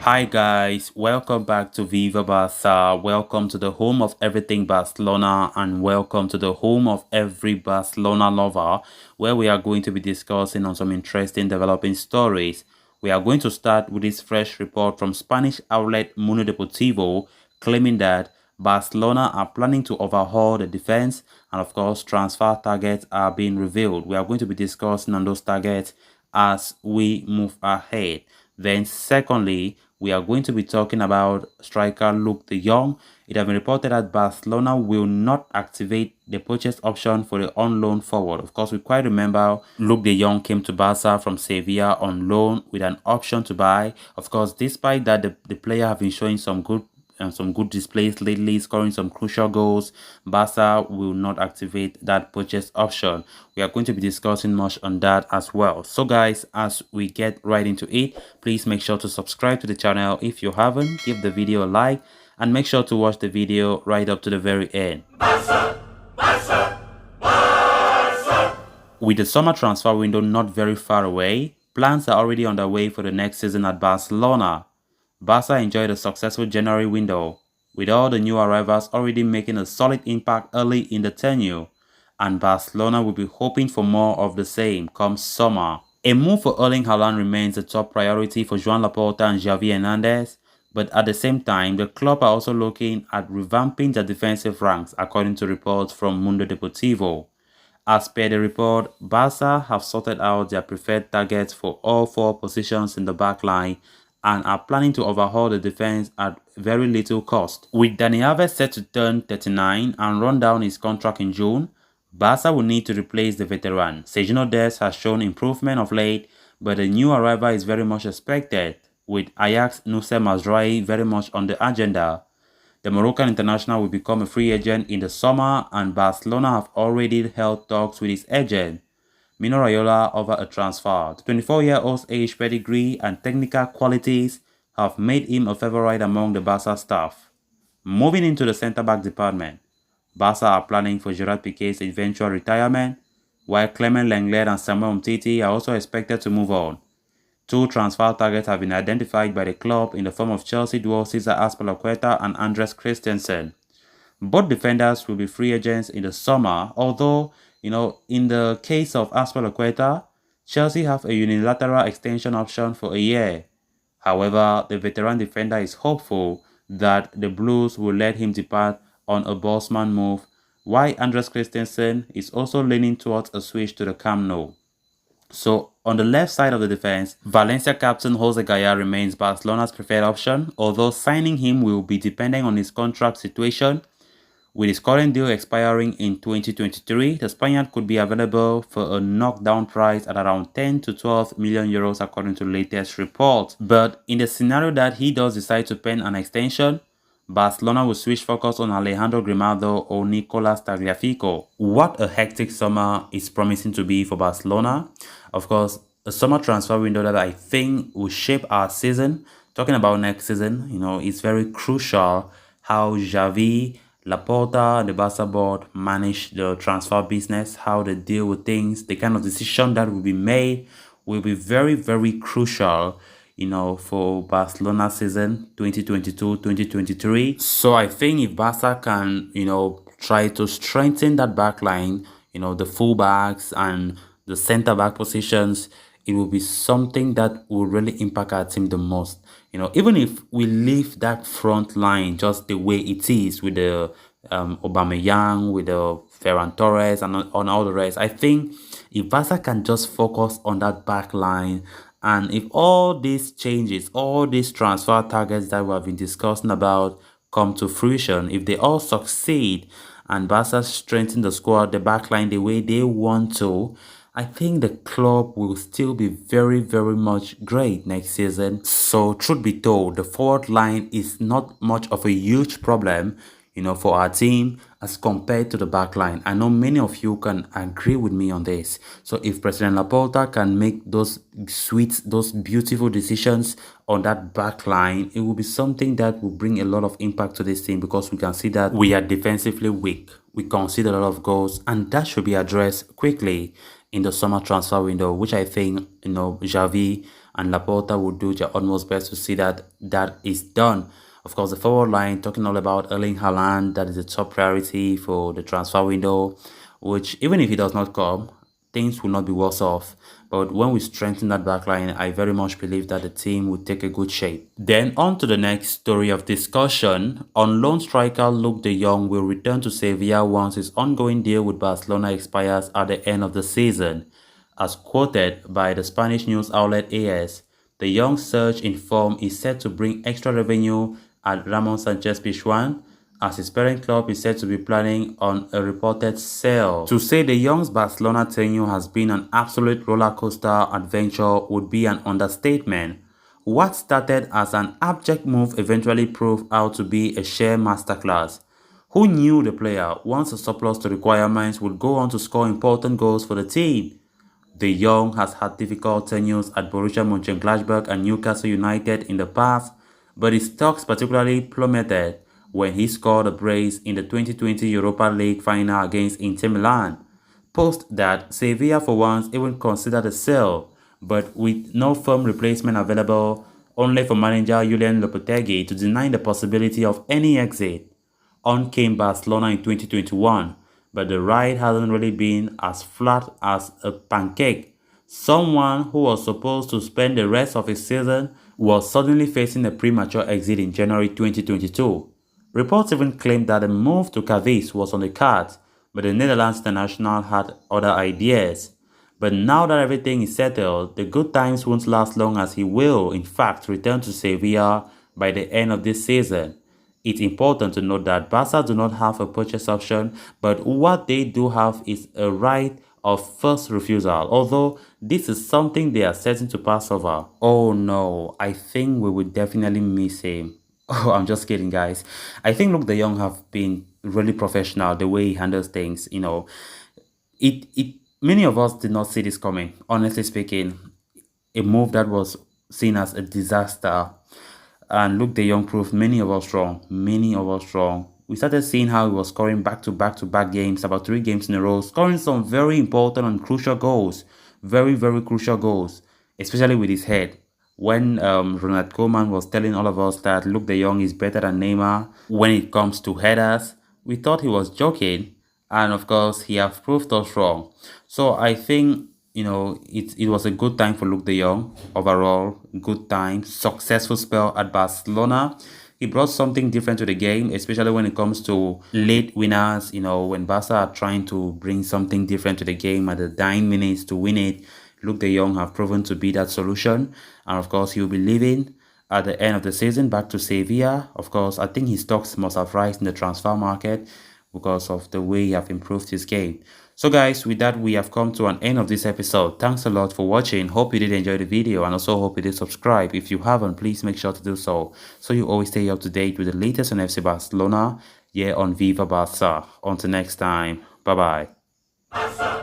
Hi guys, welcome back to Viva Barca. Welcome to the home of everything Barcelona and welcome to the home of every Barcelona lover, where we are going to be discussing on some interesting developing stories. We are going to start with this fresh report from Spanish outlet Mundo Deportivo claiming that Barcelona are planning to overhaul the defense and of course transfer targets are being revealed. We are going to be discussing on those targets as we move ahead. Then secondly, we are going to be talking about striker Luuk de Jong. It has been reported that Barcelona will not activate the purchase option for the on-loan forward. Of course, we quite remember Luuk de Jong came to Barca from Sevilla on loan with an option to buy. Of course, despite that, the player have been showing some good displays lately, scoring some crucial goals. Barca will not activate that purchase option. We are going to be discussing much on that as well. So guys, as we get right into it, please make sure to subscribe to the channel if you haven't, give the video a like, and make sure to watch the video right up to the very end. Barca! Barca! Barca! With the summer transfer window not very far away, plans are already underway for the next season at Barcelona. Barca enjoyed a successful January window, with all the new arrivals already making a solid impact early in the tenure, and Barcelona will be hoping for more of the same come summer. A move for Erling Haaland remains a top priority for Joan Laporta and Xavi Hernandez, but at the same time, the club are also looking at revamping their defensive ranks, according to reports from Mundo Deportivo. As per the report, Barca have sorted out their preferred targets for all four positions in the backline and are planning to overhaul the defense at very little cost. With Dani Alves set to turn 39 and run down his contract in June, Barca will need to replace the veteran. Serginho Dest has shown improvement of late, but a new arrival is very much expected, with Ajax Nusser Mazraoui very much on the agenda. The Moroccan international will become a free agent in the summer, and Barcelona have already held talks with his agent, Mino Raiola, over a transfer. The 24-year-old's age, pedigree, and technical qualities have made him a favorite among the Barca staff. Moving into the centre-back department, Barca are planning for Gerard Piqué's eventual retirement, while Clement Lenglet and Samuel Umtiti are also expected to move on. Two transfer targets have been identified by the club in the form of Chelsea duo Cesar Azpilicueta and Andres Christensen. Both defenders will be free agents in the summer, although, in the case of Azpilicueta, Chelsea have a unilateral extension option for a year. However, the veteran defender is hopeful that the Blues will let him depart on a Bosman move, while Andres Christensen is also leaning towards a switch to the Camp Nou. So, on the left side of the defense, Valencia captain Jose Gaya remains Barcelona's preferred option, although signing him will be depending on his contract situation. With his current deal expiring in 2023, the Spaniard could be available for a knockdown price at around 10 to 12 million euros according to latest reports. But in the scenario that he does decide to pen an extension, Barcelona will switch focus on Alejandro Grimaldo or Nicolas Tagliafico. What a hectic summer is promising to be for Barcelona. Of course, a summer transfer window that I think will shape our season. Talking about next season, it's very crucial how Xavi, Laporta and the Barca board manage the transfer business, how they deal with things, the kind of decision that will be made will be very, very crucial, for Barcelona season 2022-2023. So I think if Barca can, try to strengthen that back line, the fullbacks and the centre-back positions, it will be something that will really impact our team the most. Even if we leave that front line just the way it is with the Aubameyang, with the Ferran Torres, and on all the rest, I think if Barca can just focus on that back line, and if all these changes, all these transfer targets that we have been discussing about come to fruition, if they all succeed, and Barca strengthen the squad, the back line the way they want to, I think the club will still be very, very much great next season. So, truth be told, the forward line is not much of a huge problem, for our team as compared to the back line. I know many of you can agree with me on this. So, if President Laporta can make those beautiful decisions on that back line, it will be something that will bring a lot of impact to this team, because we can see that we are defensively weak. We concede a lot of goals, and that should be addressed quickly in the summer transfer window, which I think, Xavi and Laporta will do their utmost best to see that that is done. Of course, the forward line, talking all about Erling Haaland, that is a top priority for the transfer window, which even if he does not come, things will not be worse off. But when we strengthen that backline, I very much believe that the team will take a good shape. Then on to the next story of discussion. On loan striker Luuk de Jong will return to Sevilla once his ongoing deal with Barcelona expires at the end of the season. As quoted by the Spanish news outlet AS, the young surge in form is set to bring extra revenue at Ramon Sanchez Pizjuan, as his parent club is said to be planning on a reported sale. To say the young's Barcelona tenure has been an absolute roller coaster adventure would be an understatement. What started as an abject move eventually proved out to be a sheer masterclass. Who knew the player, once a surplus to requirements, would go on to score important goals for the team? De Jong has had difficult tenures at Borussia Mönchengladbach and Newcastle United in the past, but his stocks particularly plummeted when he scored a brace in the 2020 Europa League final against Inter Milan. Post that, Sevilla for once even considered a sale, but with no firm replacement available, only for manager Julian Lopetegui to deny the possibility of any exit. On came Barcelona in 2021, but the ride hasn't really been as flat as a pancake. Someone who was supposed to spend the rest of his season was suddenly facing a premature exit in January 2022. Reports even claimed that a move to Cadiz was on the cards, but the Netherlands international had other ideas. But now that everything is settled, the good times won't last long, as he will, in fact, return to Sevilla by the end of this season. It's important to note that Barca do not have a purchase option, but what they do have is a right of first refusal, although this is something they are certain to pass over. Oh no, I think we would definitely miss him. Oh, I'm just kidding, guys. I think Luuk de Jong have been really professional the way he handles things. It many of us did not see this coming. Honestly speaking, a move that was seen as a disaster, and Luuk de Jong proved many of us wrong. Many of us wrong. We started seeing how he was scoring back-to-back games, about 3 games in a row, scoring some very important and crucial goals. Very, very crucial goals, especially with his head. When Ronald Koeman was telling all of us that Luuk de Jong is better than Neymar when it comes to headers, we thought he was joking, and of course he has proved us wrong. So I think it was a good time for Luuk de Jong. Overall, good time, successful spell at Barcelona. He brought something different to the game, especially when it comes to late winners. When Barca are trying to bring something different to the game at the dying minutes to win it, Luuk de Jong have proven to be that solution. And of course, he'll be leaving at the end of the season back to Sevilla. Of course, I think his stocks must have risen in the transfer market because of the way he have improved his game. So guys, with that, we have come to an end of this episode. Thanks a lot for watching. Hope you did enjoy the video, and also hope you did subscribe. If you haven't, please make sure to do so you always stay up to date with the latest on FC Barcelona here on Viva Barca. Until next time, bye bye.